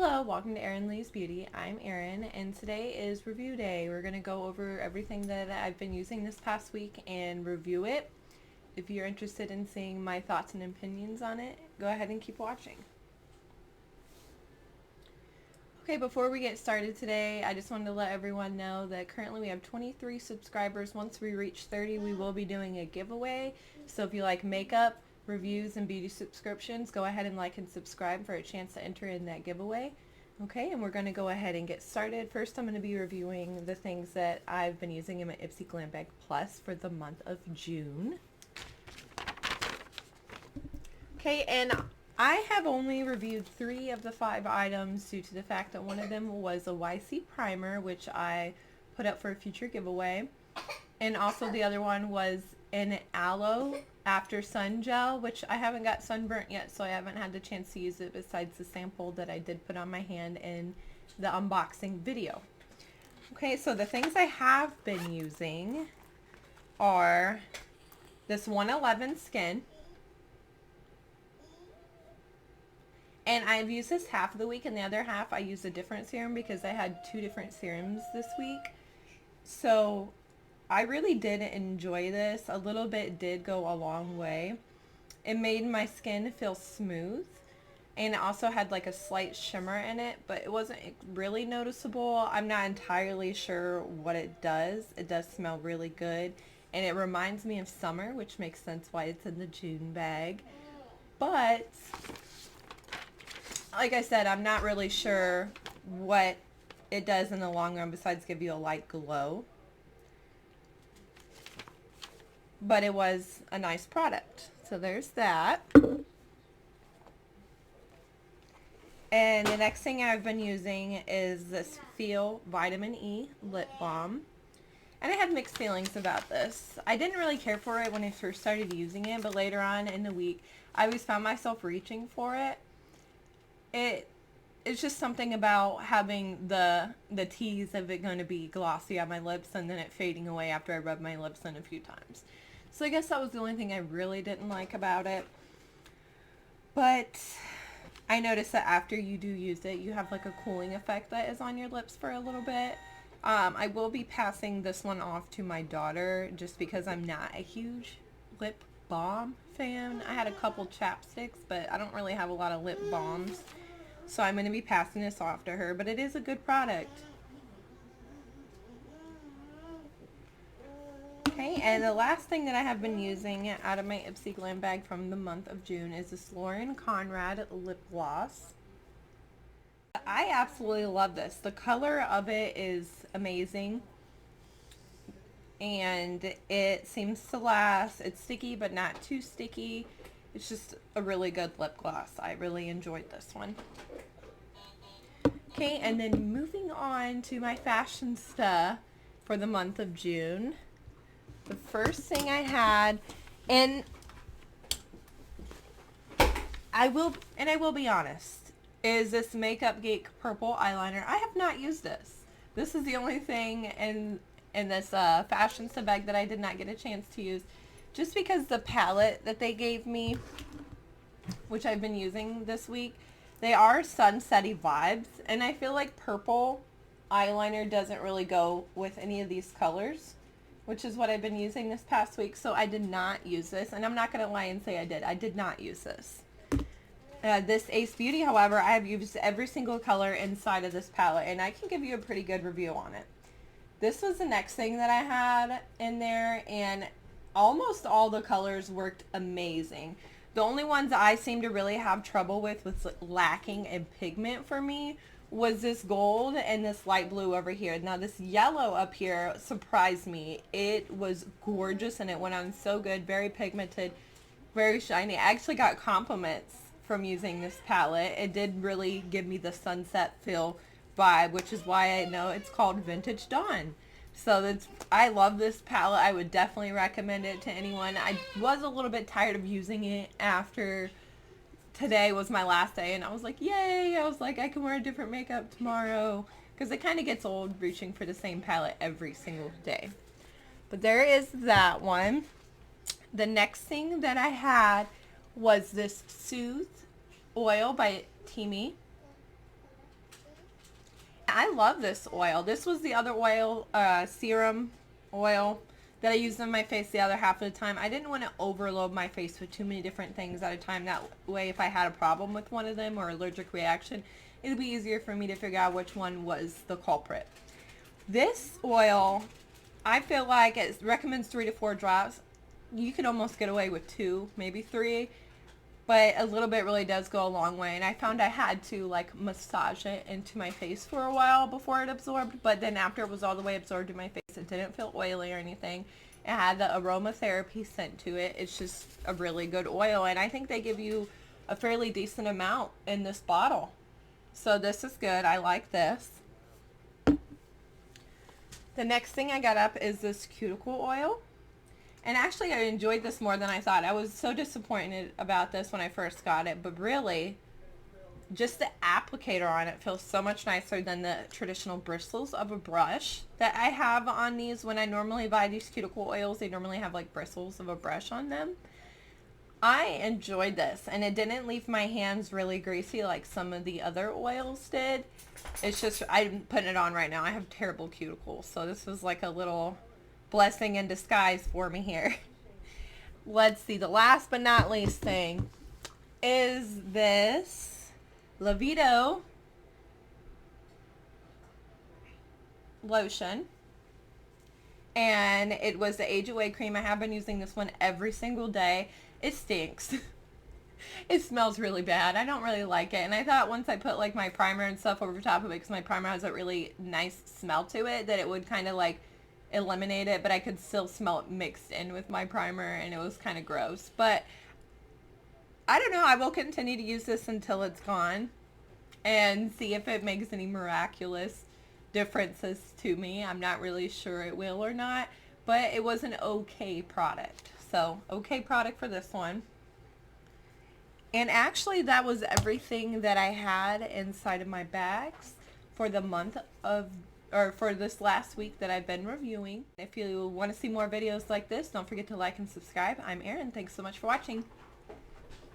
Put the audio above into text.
Hello, welcome to Erin Lee's Beauty. I'm Erin, and today is review day. We're going to go over everything that I've been using this past week and review it. If you're interested in seeing my thoughts and opinions on it, go ahead and keep watching. Okay, before we get started today, I just wanted to let everyone know that currently we have 23 subscribers. Once we reach 30, we will be doing a giveaway. So if you like makeup, reviews, and beauty subscriptions, go ahead and like and subscribe for a chance to enter in that giveaway. Okay, and we're going to go ahead and get started. First, I'm going to be reviewing the things that I've been using in my Ipsy Glam Bag Plus for the month of June. Okay, and I have only reviewed 3 of the 5 items due to the fact that one of them was a YC primer, which I put up for a future giveaway. And also the other one was an aloe after sun gel, which I haven't got sunburnt yet, so I haven't had the chance to use it besides the sample that I did put on my hand in the unboxing video. Okay, so the things I have been using are this 111 Skin. And I've used this half of the week, and the other half I used a different serum because I had 2 different serums this week. So I really did enjoy this. A little bit did go a long way. It made my skin feel smooth, and it also had like a slight shimmer in it, but it wasn't really noticeable. I'm not entirely sure what it does. It does smell really good, and it reminds me of summer, which makes sense why it's in the June bag. But like I said, I'm not really sure what it does in the long run besides give you a light glow. But it was a nice product. So there's that. And the next thing I've been using is this Feel Vitamin E Lip Balm. And I had mixed feelings about this. I didn't really care for it when I first started using it, but later on in the week, I always found myself reaching for it. It's just something about having the tease of it going to be glossy on my lips and then it fading away after I rub my lips in a few times. So I guess that was the only thing I really didn't like about it. But I noticed that after you do use it, you have like a cooling effect that is on your lips for a little bit. I will be passing this one off to my daughter just because I'm not a huge lip balm fan. I had a couple chapsticks, but I don't really have a lot of lip balms. So I'm going to be passing this off to her, but it is a good product. Okay, and the last thing that I have been using out of my Ipsy Glam bag from the month of June is this Conrad lip gloss. I absolutely love this. The color of it is amazing, and it seems to last. It's sticky, but not too sticky. It's just a really good lip gloss. I really enjoyed this one. Okay, and then moving on to my Fashionsta for the month of June. The first thing I had, and I will be honest, is this Makeup Geek purple eyeliner. I have not used this. This is the only thing in this Fashionsta bag that I did not get a chance to use, just because the palette that they gave me, which I've been using this week, they are sunsetty vibes, and I feel like purple eyeliner doesn't really go with any of these colors, which is what I've been using this past week. So I did not use this, and I'm not going to lie and say I did. I did not use this. This Ace Beauty, however, I have used every single color inside of this palette, and I can give you a pretty good review on it. This was the next thing that I had in there, and almost all the colors worked amazing. The only ones I seem to really have trouble with was lacking in pigment for me was this gold and this light blue over here. Now this yellow up here surprised me. It was gorgeous and it went on so good, very pigmented, very shiny. I actually got compliments from using this palette. It did really give me the sunset feel vibe, which is why I know it's called Vintage Dawn. So I love this palette. I would definitely recommend it to anyone. I was a little bit tired of using it after today was my last day, and I was like, yay! I was like, I can wear different makeup tomorrow, because it kind of gets old reaching for the same palette every single day. But there is that one. The next thing that I had was this Soothe oil by Teamy. I love this oil. This was the other oil, serum oil that I used on my face the other half of the time. I didn't want to overload my face with too many different things at a time. That way, if I had a problem with one of them or allergic reaction, it would be easier for me to figure out which one was the culprit. This oil, I feel like it recommends 3 to 4 drops. You could almost get away with 2, maybe 3. But a little bit really does go a long way. And I found I had to like massage it into my face for a while before it absorbed. But then after it was all the way absorbed in my face, it didn't feel oily or anything. It had the aromatherapy scent to it. It's just a really good oil. And I think they give you a fairly decent amount in this bottle. So this is good. I like this. The next thing I got up is this cuticle oil. And actually, I enjoyed this more than I thought. I was so disappointed about this when I first got it. But really, just the applicator on it feels so much nicer than the traditional bristles of a brush that I have on these. When I normally buy these cuticle oils, they normally have like bristles of a brush on them. I enjoyed this. And it didn't leave my hands really greasy like some of the other oils did. It's just, I'm putting it on right now. I have terrible cuticles. So this was like a little blessing in disguise for me here. Let's see, the last but not least thing is this Lavido lotion, and it was the age away cream. I have been using this one every single day. It stinks. It smells really bad. I don't really like it, and I thought once I put like my primer and stuff over top of it, because my primer has a really nice smell to it, that it would kind of like eliminate it, but I could still smell it mixed in with my primer, and it was kind of gross. But I don't know, I will continue to use this until it's gone and see if it makes any miraculous differences to me. I'm not really sure it will or not, but it was an okay product. So okay product for this one. And actually that was everything that I had inside of my bags for the month of, or for this last week that I've been reviewing. If you want to see more videos like this, don't forget to like and subscribe. I'm Erin. Thanks so much for watching.